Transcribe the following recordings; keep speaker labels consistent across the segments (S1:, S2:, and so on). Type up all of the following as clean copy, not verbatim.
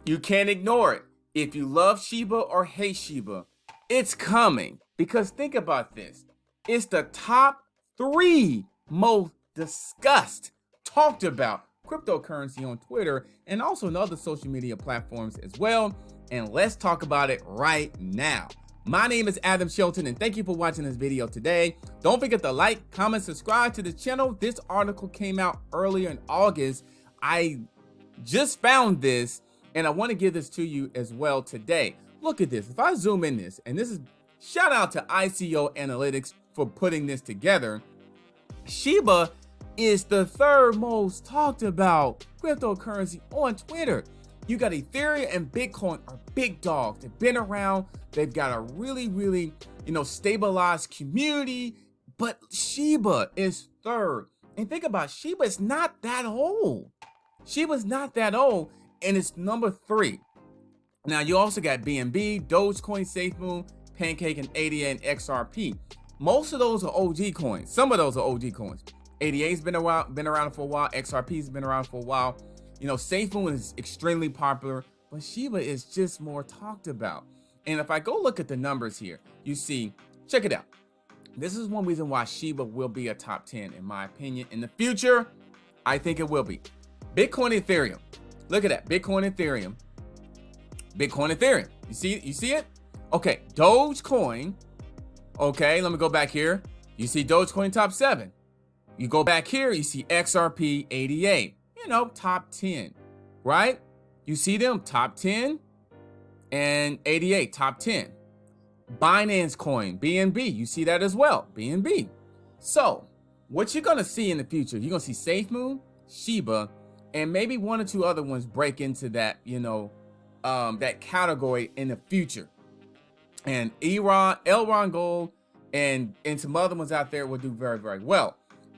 S1: You can't ignore it. If you love Shiba or hate Shiba, it's coming. Because think about this. It's the top 3 most discussed, talked about cryptocurrency on Twitter and also on other social media platforms as well. And let's talk about it right now. My name is Adam Shelton, and thank you for watching this video today. Don't forget to like, comment, subscribe to the channel. This article came out earlier in August. I just found this, and I want to give this to you as well today. Look at this. If I zoom in this, and this is shout out to ICO Analytics for putting this together. Shiba is the 3rd most talked about cryptocurrency on Twitter. You got Ethereum and Bitcoin are big dogs. They've been around. They've got a really, stabilized community. But Shiba is 3rd. And think about Shiba is not that old. Shiba's not that old, and it's number 3. Now you also got BNB, Dogecoin, SafeMoon, Pancake, and ADA and XRP. Most of those are OG coins. Some of those are OG coins. ADA's been around for a while. XRP's been around for a while. SafeMoon is extremely popular, but Shiba is just more talked about. And if I go look at the numbers here, you see, check it out. This is one reason why Shiba will be a top 10, in my opinion. In the future, I think it will be. Bitcoin, Ethereum. Look at that. Bitcoin, Ethereum. Bitcoin, Ethereum. You see it? Okay. Dogecoin. Okay, let me go back here. You see Dogecoin top 7. You go back here, you see XRP, ADA. Top 10, right? You see them, top 10, and ADA, top 10. Binance Coin, BNB, you see that as well, BNB. So, what you're gonna see in the future, you're gonna see SafeMoon, Shiba, and maybe 1 or 2 other ones break into that, that category in the future. And Elrond Gold, and some other ones out there will do very, very well.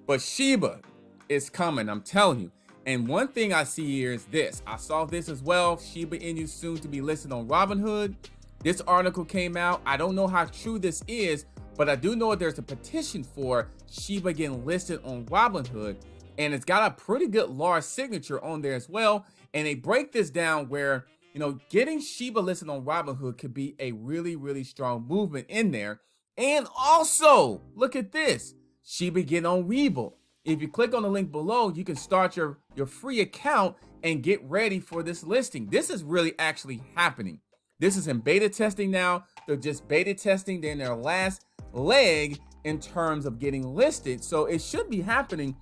S1: But Shiba is coming, I'm telling you. And one thing I see here is this. I saw this as well. Shiba Inu soon to be listed on Robinhood. This article came out. I don't know how true this is, but I do know there's a petition for Shiba getting listed on Robinhood. And it's got a pretty good large signature on there as well. And they break this down where, getting Shiba listed on Robinhood could be a really, really strong movement in there. And also, look at this. Shiba getting on Webull. If you click on the link below, you can start your free account and get ready for this listing. This is really actually happening. This is in beta testing now. They're just beta testing. They're in their last leg in terms of getting listed. So it should be happening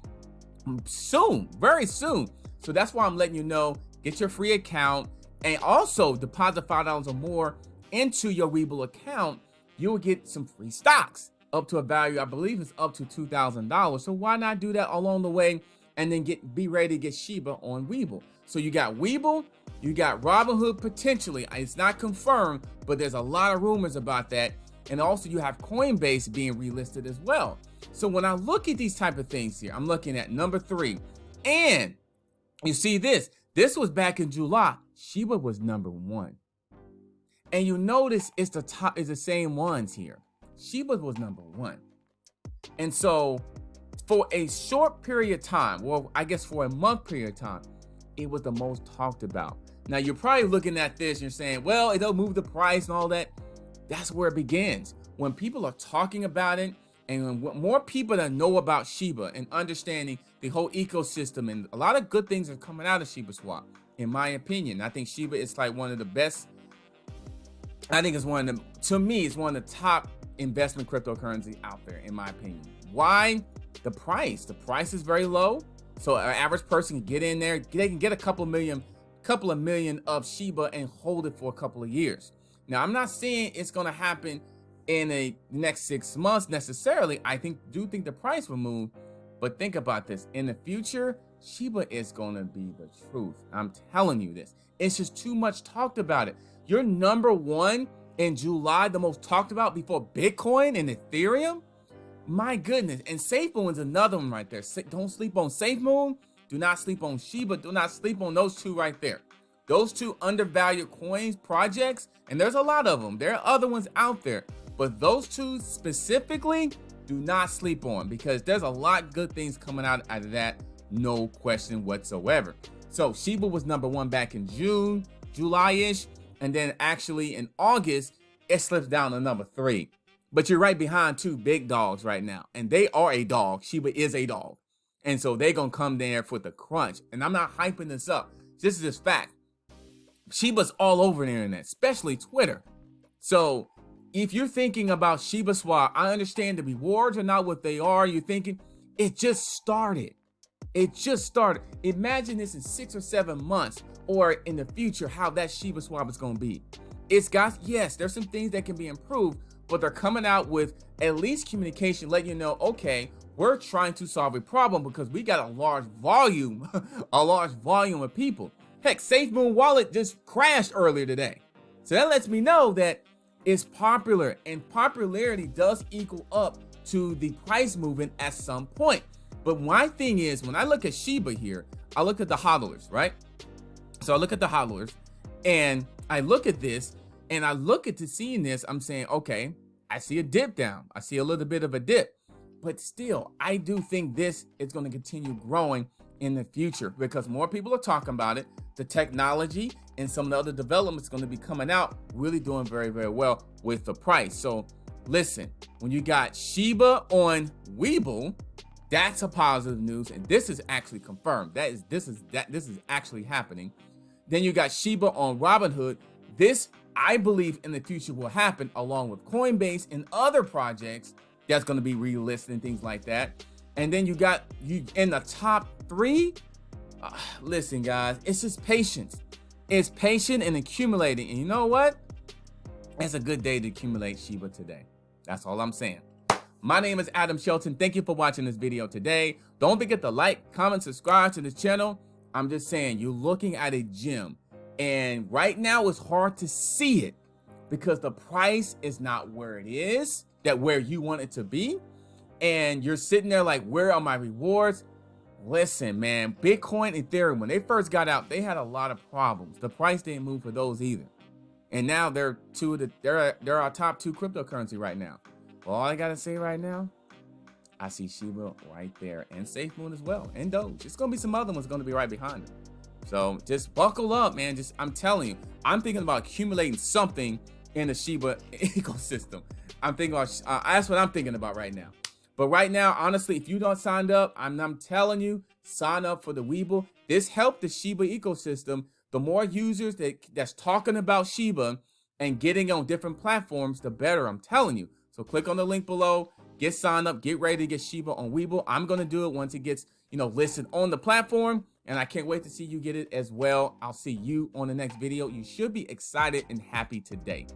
S1: soon, very soon. So that's why I'm letting you know, get your free account and also deposit $5 or more into your Webull account. You'll get some free stocks. Up to a value, I believe it's up to $2,000. So why not do that along the way and then be ready to get Shiba on Webull? So you got Webull, you got Robinhood potentially. It's not confirmed, but there's a lot of rumors about that. And also you have Coinbase being relisted as well. So when I look at these type of things here, I'm looking at number 3. And you see this. This was back in July. Shiba was number 1. And you notice it's the same ones here. Shiba was number 1. And so for a short period of time, well, I guess for a month period of time, it was the most talked about. Now you're probably looking at this and you're saying, well, it'll move the price and all that. That's where it begins. When people are talking about it and when more people that know about Shiba and understanding the whole ecosystem, and a lot of good things are coming out of Shiba Swap, in my opinion. I think Shiba is like one of the best. I think it's to me, it's one of the top investment cryptocurrency out there, in my opinion. Why? The price is very low, so an average person can get in there, they can get a couple of million of Shiba and hold it for a couple of years. Now I'm not saying it's going to happen in the next 6 months necessarily. I do think the price will move, but think about this. In the future, Shiba is going to be the truth. I'm telling you this. It's just too much talked about it. You're number 1 in July, the most talked about before Bitcoin and Ethereum. My goodness. And SafeMoon is another one right there. Don't sleep on SafeMoon. Do not sleep on Shiba. Do not sleep on those 2 right there. Those 2 undervalued coins, projects, and there's a lot of them. There are other ones out there, but those 2 specifically, do not sleep on, because there's a lot good things coming out of that, no question whatsoever. So Shiba was number 1 back in June. July-ish, and then actually in August, it slips down to number 3. But you're right behind 2 big dogs right now, and they are a dog. Shiba is a dog. And so they're going to come there for the crunch. And I'm not hyping this up. This is just fact. Shiba's all over the internet, especially Twitter. So if you're thinking about Shiba Swap, I understand the rewards are not what they are. You're thinking, it just started. It just started. Imagine this in 6 or 7 months or in the future, how that Shiba Swap is going to be. It's got, yes, there's some things that can be improved, but they're coming out with at least communication, letting you know, okay, we're trying to solve a problem because we got a large volume, of people. Heck, SafeMoon Wallet just crashed earlier today. So that lets me know that it's popular, and popularity does equal up to the price movement at some point. But my thing is, when I look at Shiba here, I look at the hodlers, right? So I look at the hodlers, and I look at this, and I look at seeing this, I'm saying, okay, I see a dip down. I see a little bit of a dip. But still, I do think this is going to continue growing in the future because more people are talking about it. The technology and some of the other developments going to be coming out, really doing very, very well with the price. So listen, when you got Shiba on Webull, that's a positive news, and this is actually confirmed. This is actually happening. Then you got Shiba on Robinhood. This, I believe, in the future will happen along with Coinbase and other projects that's going to be relisted and things like that. And then you got you in the top 3. Listen, guys, it's just patience. It's patient and accumulating. And you know what? It's a good day to accumulate Shiba today. That's all I'm saying. My name is Adam Shelton. Thank you for watching this video today. Don't forget to like, comment, subscribe to this channel. I'm just saying, you're looking at a gem. And right now it's hard to see it because the price is not where it is, where you want it to be. And you're sitting there like, where are my rewards? Listen, man, Bitcoin and Ethereum, when they first got out, they had a lot of problems. The price didn't move for those either. And now they're our top 2 cryptocurrency right now. Well, all I gotta say right now, I see Shiba right there, and SafeMoon as well, and Doge. It's gonna be some other ones gonna be right behind them. So just buckle up, man. I'm telling you, I'm thinking about accumulating something in the Shiba ecosystem. I'm thinking about, that's what I'm thinking about right now. But right now, honestly, if you don't sign up, I'm telling you, sign up for the Webull. This helped the Shiba ecosystem. The more users that's talking about Shiba and getting on different platforms, the better, I'm telling you. So click on the link below, get signed up, get ready to get Shiba on Webull. I'm going to do it once it gets, listed on the platform. And I can't wait to see you get it as well. I'll see you on the next video. You should be excited and happy today.